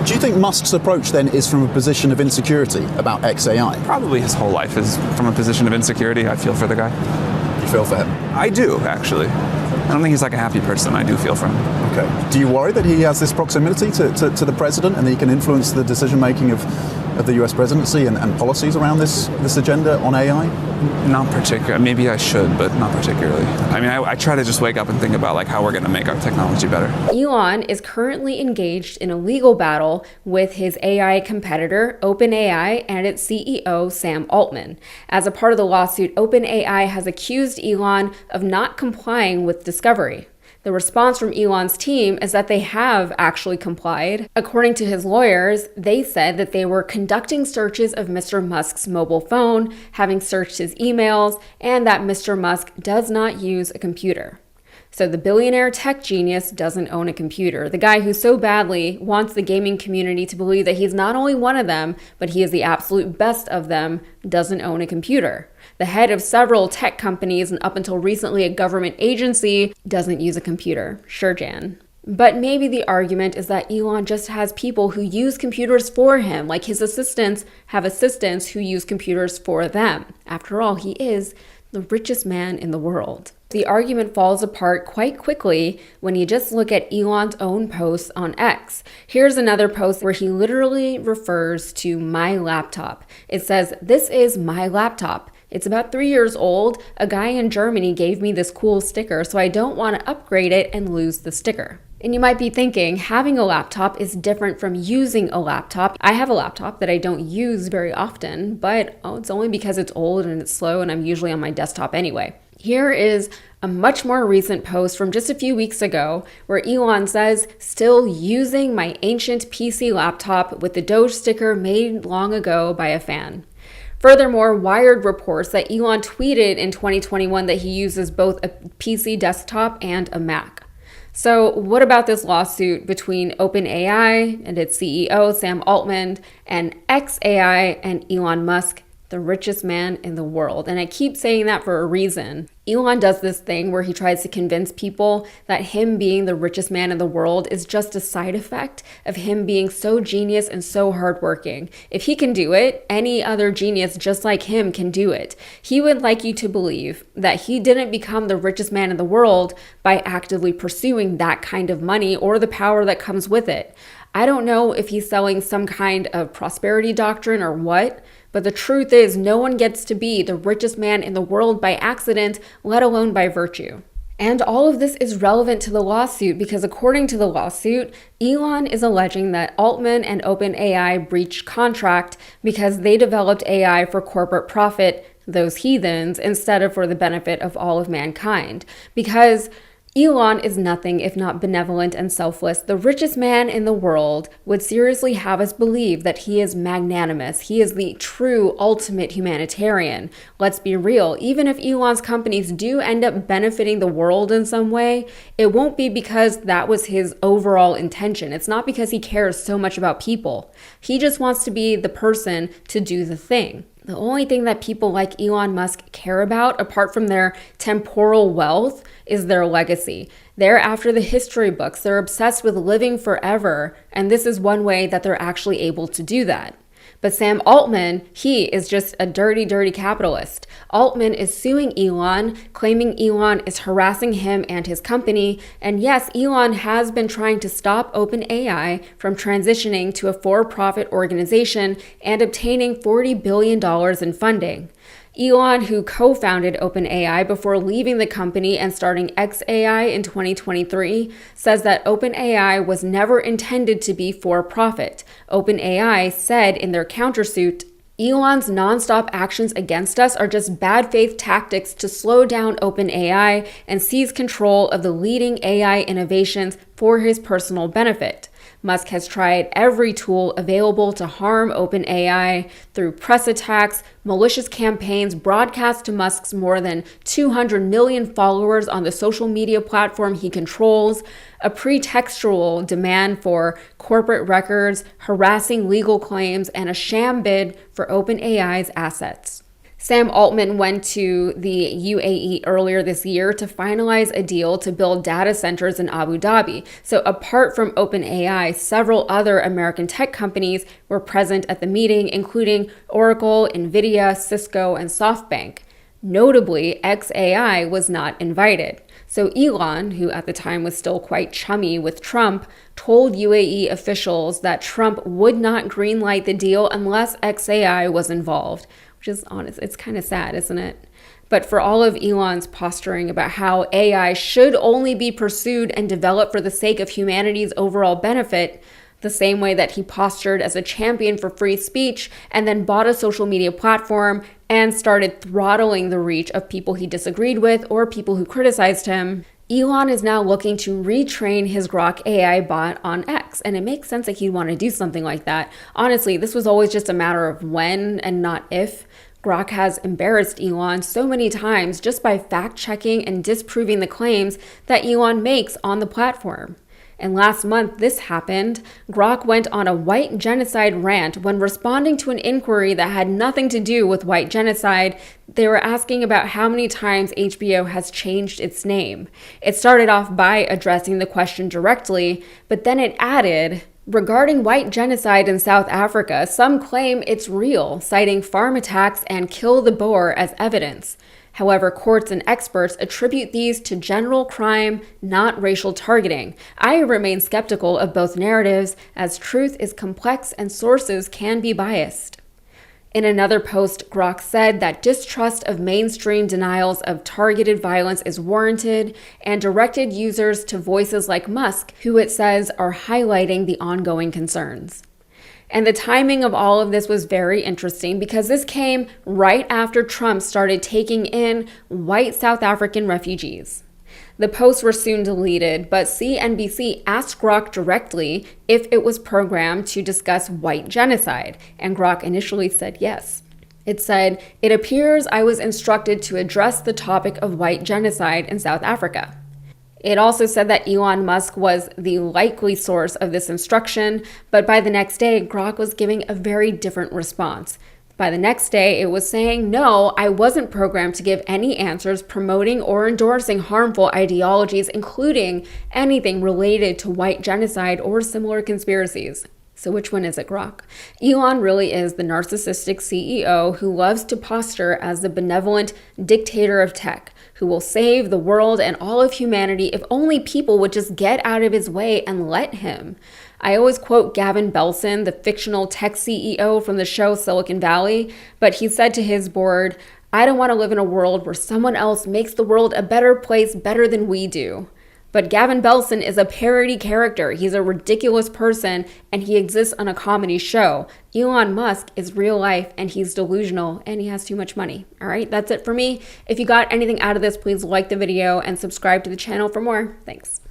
Do you think Musk's approach then is from a position of insecurity about XAI? Probably his whole life is from a position of insecurity. I feel for the guy. You feel for him? I do, actually. I don't think he's like a happy person. I do feel for him. Okay. Do you worry that he has this proximity to the president and that he can influence the decision-making of the US presidency and policies around this agenda on AI? Not particularly. Maybe I should, but not particularly. I mean, I try to just wake up and think about like how we're going to make our technology better. Elon is currently engaged in a legal battle with his AI competitor, OpenAI, and its CEO, Sam Altman. As a part of the lawsuit, OpenAI has accused Elon of not complying with discovery. The response from Elon's team is that they have actually complied. According to his lawyers, they said that they were conducting searches of Mr. Musk's mobile phone, having searched his emails, and that Mr. Musk does not use a computer. So the billionaire tech genius doesn't own a computer. The guy who so badly wants the gaming community to believe that he's not only one of them, but he is the absolute best of them, doesn't own a computer. The head of several tech companies and up until recently a government agency doesn't use a computer. Sure, Jan. But maybe the argument is that Elon just has people who use computers for him, like his assistants have assistants who use computers for them. After all, he is the richest man in the world. The argument falls apart quite quickly when you just look at Elon's own posts on X. Here's another post where he literally refers to my laptop. It says, "This is my laptop. It's about 3 years old. A guy in Germany gave me this cool sticker, so I don't want to upgrade it and lose the sticker." And you might be thinking, having a laptop is different from using a laptop. I have a laptop that I don't use very often, but it's only because it's old and it's slow and I'm usually on my desktop anyway. Here is a much more recent post from just a few weeks ago where Elon says, "Still using my ancient PC laptop with the Doge sticker made long ago by a fan." Furthermore, Wired reports that Elon tweeted in 2021 that he uses both a PC desktop and a Mac. So what about this lawsuit between OpenAI and its CEO, Sam Altman, and XAI and Elon Musk, the richest man in the world? And I keep saying that for a reason. Elon does this thing where he tries to convince people that him being the richest man in the world is just a side effect of him being so genius and so hardworking. If he can do it, any other genius just like him can do it. He would like you to believe that he didn't become the richest man in the world by actively pursuing that kind of money or the power that comes with it. I don't know if he's selling some kind of prosperity doctrine or what, but the truth is no one gets to be the richest man in the world by accident, let alone by virtue. And all of this is relevant to the lawsuit because according to the lawsuit, Elon is alleging that Altman and OpenAI breached contract because they developed AI for corporate profit, those heathens, instead of for the benefit of all of mankind. Because Elon is nothing if not benevolent and selfless. The richest man in the world would seriously have us believe that he is magnanimous. He is the true ultimate humanitarian. Let's be real. Even if Elon's companies do end up benefiting the world in some way, it won't be because that was his overall intention. It's not because he cares so much about people. He just wants to be the person to do the thing. The only thing that people like Elon Musk care about, apart from their temporal wealth, is their legacy. They're after the history books. They're obsessed with living forever, and this is one way that they're actually able to do that. But Sam Altman, he is just a dirty, dirty capitalist. Altman is suing Elon, claiming Elon is harassing him and his company. And yes, Elon has been trying to stop OpenAI from transitioning to a for-profit organization and obtaining $40 billion in funding. Elon, who co-founded OpenAI before leaving the company and starting XAI in 2023, says that OpenAI was never intended to be for profit. OpenAI said in their countersuit, Elon's nonstop actions against us are just bad faith tactics to slow down OpenAI and seize control of the leading AI innovations for his personal benefit. Musk has tried every tool available to harm OpenAI through press attacks, malicious campaigns, broadcast to Musk's more than 200 million followers on the social media platform he controls, a pretextual demand for corporate records, harassing legal claims, and a sham bid for OpenAI's assets. Sam Altman went to the UAE earlier this year to finalize a deal to build data centers in Abu Dhabi. So apart from OpenAI, several other American tech companies were present at the meeting, including Oracle, NVIDIA, Cisco, and SoftBank. Notably, XAI was not invited. So Elon, who at the time was still quite chummy with Trump, told UAE officials that Trump would not greenlight the deal unless XAI was involved. Which is honest, it's kind of sad, isn't it? But for all of Elon's posturing about how AI should only be pursued and developed for the sake of humanity's overall benefit, the same way that he postured as a champion for free speech and then bought a social media platform and started throttling the reach of people he disagreed with or people who criticized him, Elon is now looking to retrain his Grok AI bot on X, and it makes sense that he'd want to do something like that. Honestly, this was always just a matter of when and not if. Grok has embarrassed Elon so many times just by fact-checking and disproving the claims that Elon makes on the platform. And last month, this happened. Grok went on a white genocide rant when responding to an inquiry that had nothing to do with white genocide. They were asking about how many times HBO has changed its name. It started off by addressing the question directly, but then it added, regarding white genocide in South Africa, some claim it's real, citing farm attacks and kill the Boer as evidence. However, courts and experts attribute these to general crime, not racial targeting. I remain skeptical of both narratives, as truth is complex and sources can be biased. In another post, Grok said that distrust of mainstream denials of targeted violence is warranted and directed users to voices like Musk, who it says are highlighting the ongoing concerns. And the timing of all of this was very interesting because this came right after Trump started taking in white South African refugees. The posts were soon deleted, but CNBC asked Grok directly if it was programmed to discuss white genocide, and Grok initially said yes. It said, "It appears I was instructed to address the topic of white genocide in South Africa." It also said that Elon Musk was the likely source of this instruction, but by the next day, Grok was giving a very different response. By the next day, it was saying, no, I wasn't programmed to give any answers promoting or endorsing harmful ideologies, including anything related to white genocide or similar conspiracies. So which one is it, Grok? Elon really is the narcissistic CEO who loves to posture as the benevolent dictator of tech, who will save the world and all of humanity if only people would just get out of his way and let him. I always quote Gavin Belson, the fictional tech CEO from the show Silicon Valley, but he said to his board, "I don't want to live in a world where someone else makes the world a better place better than we do." But Gavin Belson is a parody character. He's a ridiculous person, and he exists on a comedy show. Elon Musk is real life, and he's delusional, and he has too much money. All right, that's it for me. If you got anything out of this, please like the video and subscribe to the channel for more. Thanks.